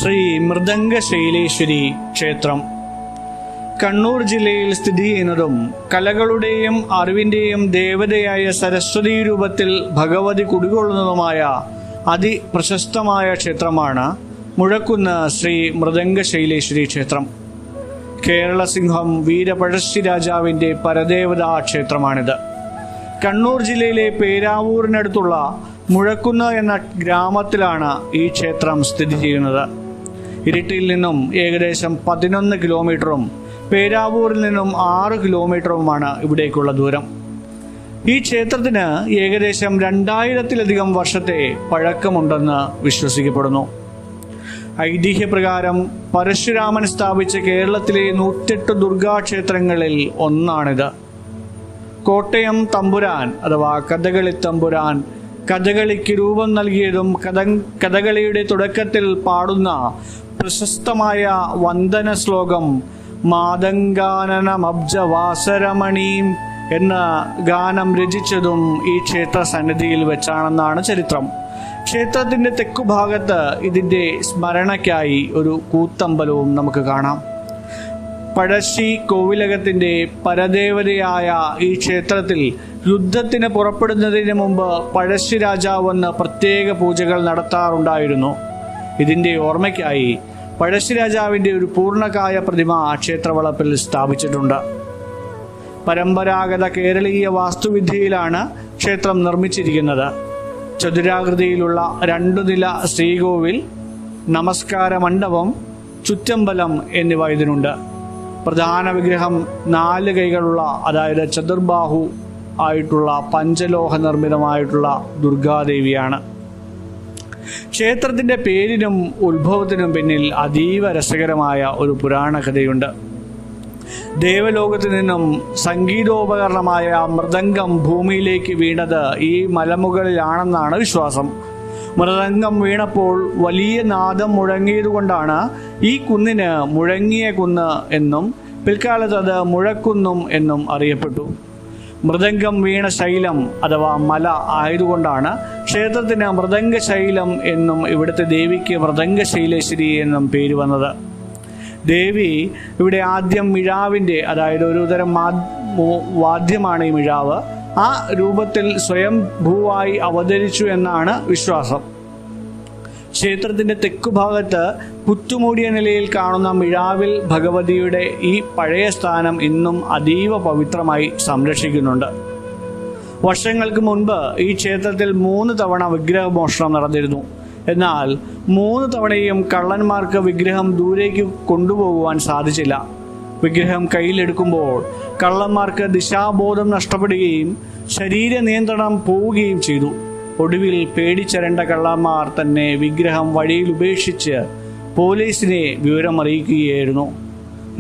ശ്രീ മൃദംഗശൈലേശ്വരി ക്ഷേത്രം കണ്ണൂർ ജില്ലയിൽ സ്ഥിതി ചെയ്യുന്നതും കലകളുടെയും അറിവിന്റെയും ദേവതയായ സരസ്വതി രൂപത്തിൽ ഭഗവതി കുടികൊള്ളുന്നതുമായ അതിപ്രശസ്തമായ ക്ഷേത്രമാണ് മുഴക്കുന്ന് ശ്രീ മൃദംഗശൈലേശ്വരി ക്ഷേത്രം. കേരള സിംഹം വീരപഴശ്ശി രാജാവിന്റെ പരദേവതാ ക്ഷേത്രമാണിത്. കണ്ണൂർ ജില്ലയിലെ പേരാവൂരിനടുത്തുള്ള മുഴക്കുന്ന് എന്ന ഗ്രാമത്തിലാണ് ഈ ക്ഷേത്രം സ്ഥിതി ചെയ്യുന്നത്. ഇരിട്ടിയിൽ നിന്നും ഏകദേശം 11 കിലോമീറ്ററും പേരാവൂരിൽ നിന്നും 6 കിലോമീറ്ററുമാണ് ഇവിടേക്കുള്ള ദൂരം. ഈ ക്ഷേത്രത്തിന് ഏകദേശം 2000-ലധികം വർഷത്തെ പഴക്കമുണ്ടെന്ന് വിശ്വസിക്കപ്പെടുന്നു. ഐതിഹ്യപ്രകാരം പരശുരാമൻ സ്ഥാപിച്ച കേരളത്തിലെ 108 ദുർഗാക്ഷേത്രങ്ങളിൽ ഒന്നാണിത്. കോട്ടയം തമ്പുരാൻ അഥവാ കഥകളി തമ്പുരാൻ കഥകളിക്ക് രൂപം നൽകിയതും കഥകളിയുടെ തുടക്കത്തിൽ പാടുന്ന പ്രശസ്തമായ വന്ദന ശ്ലോകം മാതങ്കാനനമബ്ജവാസരമണീം എന്ന ഗാനം രചിച്ചതും ഈ ക്ഷേത്ര സന്നിധിയിൽ വെച്ചാണെന്നാണ് ചരിത്രം. ക്ഷേത്രത്തിന്റെ തെക്കുഭാഗത്ത് ഇതിന്റെ സ്മരണയ്ക്കായി ഒരു കൂത്തമ്പലവും നമുക്ക് കാണാം. പഴശ്ശി കോവിലകത്തിന്റെ പരദേവതയായ ഈ ക്ഷേത്രത്തിൽ യുദ്ധത്തിന് പുറപ്പെടുന്നതിന് മുമ്പ് പഴശ്ശി രാജാവെന്ന് പ്രത്യേക പൂജകൾ നടത്താറുണ്ടായിരുന്നു. ഇതിന്റെ ഓർമ്മയ്ക്കായി പഴശ്ശി രാജാവിന്റെ ഒരു പൂർണ്ണകായ പ്രതിമ ക്ഷേത്രവളപ്പിൽ സ്ഥാപിച്ചിട്ടുണ്ട്. പരമ്പരാഗത കേരളീയ വാസ്തുവിദ്യയിലാണ് ക്ഷേത്രം നിർമ്മിച്ചിരിക്കുന്നത്. ചതുരാകൃതിയിലുള്ള 2 നില ശ്രീകോവിൽ, നമസ്കാര മണ്ഡപം, ചുറ്റമ്പലം എന്നിവ ഇതിനുണ്ട്. പ്രധാന വിഗ്രഹം 4 കൈകളുള്ള, അതായത് ചതുർബാഹു ആയിട്ടുള്ള പഞ്ചലോഹ നിർമ്മിതമായിട്ടുള്ള ദുർഗാദേവിയാണ്. ക്ഷേത്രത്തിന്റെ പേരിനും ഉത്ഭവത്തിനും പിന്നിൽ അതീവ രസകരമായ ഒരു പുരാണ കഥയുണ്ട്. ദേവലോകത്തു നിന്നും സംഗീതോപകരണമായ മൃദംഗം ഭൂമിയിലേക്ക് വീണത് ഈ മലമുകളിലാണെന്നാണ് വിശ്വാസം. മൃദംഗം വീണപ്പോൾ വലിയ നാദം മുഴങ്ങിയതുകൊണ്ടാണ് ഈ കുന്നിന് മുഴങ്ങിയ കുന്ന് എന്നും പിൽക്കാലത്ത് അത് മുഴക്കുന്നും എന്നും അറിയപ്പെട്ടു. മൃദംഗം വീണ ശൈലം അഥവാ മല ആയതുകൊണ്ടാണ് ക്ഷേത്രത്തിന് മൃദംഗശൈലം എന്നും ഇവിടുത്തെ ദേവിക്ക് മൃദംഗശൈലേശ്വരി എന്നും പേര് വന്നത്. ദേവി ഇവിടെ ആദ്യം മിഴാവിന്റെ, അതായത് ഒരുതരം വാദ്യമാണ് ഈ മിഴാവ്, ആ രൂപത്തിൽ സ്വയം ഭൂവായി അവതരിച്ചു എന്നാണ് വിശ്വാസം. ക്ഷേത്രത്തിന്റെ തെക്കുഭാഗത്ത് പുറ്റുമൂടിയ നിലയിൽ കാണുന്ന മിഴാവിൽ ഭഗവതിയുടെ ഈ പഴയ സ്ഥാനം ഇന്നും അതീവ പവിത്രമായി സംരക്ഷിക്കുന്നുണ്ട്. വർഷങ്ങൾക്ക് മുൻപ് ഈ ക്ഷേത്രത്തിൽ 3 തവണ വിഗ്രഹമോഷണം നടന്നിരുന്നു. എന്നാൽ 3 തവണയും കള്ളന്മാർക്ക് വിഗ്രഹം ദൂരേക്ക് കൊണ്ടുപോകുവാൻ സാധിച്ചില്ല. വിഗ്രഹം കയ്യിലെടുക്കുമ്പോൾ കള്ളന്മാർക്ക് ദിശാബോധം നഷ്ടപ്പെടുകയും ശരീര നിയന്ത്രണം പോവുകയും ചെയ്തു. ഒടുവിൽ പേടിച്ചരണ്ട കള്ളന്മാർ തന്നെ വിഗ്രഹം വഴിയിൽ ഉപേക്ഷിച്ച് പോലീസിനെ വിവരമറിയിക്കുകയായിരുന്നു.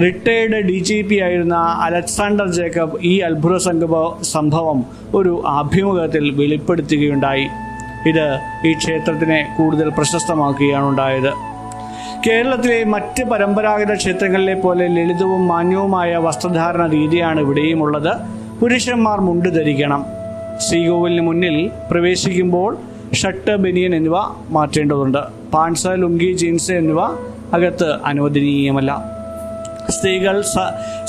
റിട്ടയർഡ് DGP ആയിരുന്ന അലക്സാണ്ടർ ജേക്കബ് ഈ അത്ഭുത സംഭവം ഒരു അഭിമുഖത്തിൽ വെളിപ്പെടുത്തുകയുണ്ടായി. ഇത് ഈ ക്ഷേത്രത്തിനെ കൂടുതൽ പ്രശസ്തമാക്കുകയാണ് ഉണ്ടായത്. കേരളത്തിലെ മറ്റ് പരമ്പരാഗത ക്ഷേത്രങ്ങളിലെ പോലെ ലളിതവും മാന്യവുമായ വസ്ത്രധാരണ രീതിയാണ് ഇവിടെയും ഉള്ളത്. പുരുഷന്മാർ മുണ്ട് ധരിക്കണം. ശ്രീകോവിലിന് മുന്നിൽ പ്രവേശിക്കുമ്പോൾ ഷർട്ട്, ബനിയൻ എന്നിവ മാറ്റേണ്ടതുണ്ട്. പാൻസ്, ലുങ്കി, ജീൻസ് എന്നിവ അകത്ത് അനുവദനീയമല്ല. സ്ത്രീകൾ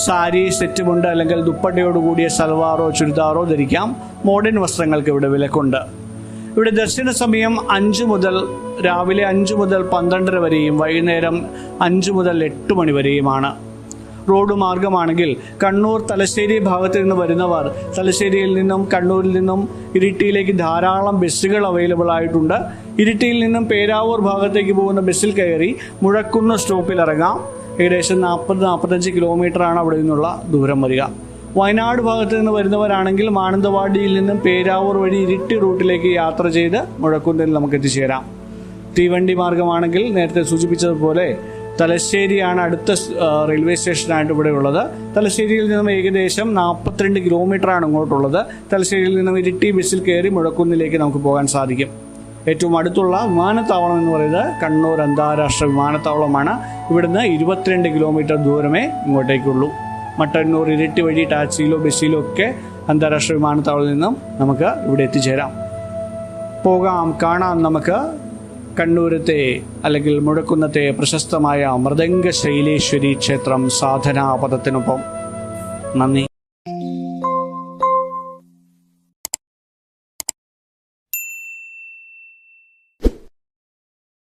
സാരി, സെറ്റ് മുണ്ട് അല്ലെങ്കിൽ ദുപ്പട്ടയോടുകൂടിയ സൽവാറോ ചുരിദാറോ ധരിക്കാം. മോഡേൺ വസ്ത്രങ്ങൾക്ക് ഇവിടെ വിലക്കുണ്ട്. ഇവിടെ ദർശന സമയം രാവിലെ 5 മുതൽ 12 വരെയും വൈകുന്നേരം 5 മുതൽ 8 മണി വരെയുമാണ്. റോഡ് മാർഗമാണെങ്കിൽ കണ്ണൂർ തലശ്ശേരി ഭാഗത്ത് നിന്ന് വരുന്നവർ തലശ്ശേരിയിൽ നിന്നും കണ്ണൂരിൽ നിന്നും ഇരിട്ടിയിലേക്ക് ധാരാളം ബസ്സുകൾ അവൈലബിൾ ആയിട്ടുണ്ട്. ഇരിട്ടിയിൽ നിന്നും പേരാവൂർ ഭാഗത്തേക്ക് പോകുന്ന ബസ്സിൽ കയറി മുഴക്കുന്ന് സ്റ്റോപ്പിൽ ഇറങ്ങാം. ഏകദേശം 40-45 കിലോമീറ്ററാണ് അവിടെ നിന്നുള്ള ദൂരം വരിക. വയനാട് ഭാഗത്ത് നിന്ന് വരുന്നവരാണെങ്കിൽ മാനന്തവാടിയിൽ നിന്നും പേരാവൂർ വഴി ഇരിട്ടി റൂട്ടിലേക്ക് യാത്ര ചെയ്ത് മുഴക്കുന്നിൽ നമുക്ക് എത്തിച്ചേരാം. തീവണ്ടി മാർഗമാണെങ്കിൽ നേരത്തെ സൂചിപ്പിച്ചതുപോലെ തലശ്ശേരിയാണ് അടുത്ത റെയിൽവേ സ്റ്റേഷനായിട്ട് ഇവിടെ ഉള്ളത്. തലശ്ശേരിയിൽ നിന്നും ഏകദേശം 42 കിലോമീറ്ററാണ് ഇങ്ങോട്ടുള്ളത്. തലശ്ശേരിയിൽ നിന്നും ഇരിട്ടി ബസ്സിൽ കയറി മുഴക്കുന്നിലേക്ക് നമുക്ക് പോകാൻ സാധിക്കും. ഏറ്റവും അടുത്തുള്ള വിമാനത്താവളം എന്ന് പറയുന്നത് കണ്ണൂർ അന്താരാഷ്ട്ര വിമാനത്താവളമാണ്. ഇവിടുന്ന് 22 കിലോമീറ്റർ ദൂരമേ ഇങ്ങോട്ടേക്കുള്ളൂ. മട്ടന്നൂർ, ഇരിട്ടി വഴി ടാക്സിയിലോ ബസ്സിലോ ഒക്കെ അന്താരാഷ്ട്ര വിമാനത്താവളത്തിൽ നിന്നും നമുക്ക് ഇവിടെ എത്തിച്ചേരാം. പോകാം, കാണാം നമുക്ക് കണ്ണൂരത്തെ അല്ലെങ്കിൽ മുഴക്കുന്നത്തെ പ്രശസ്തമായ മൃദംഗ ശൈലേശ്വരി ക്ഷേത്രം സാധനാപദത്തിനൊപ്പം. നന്ദി.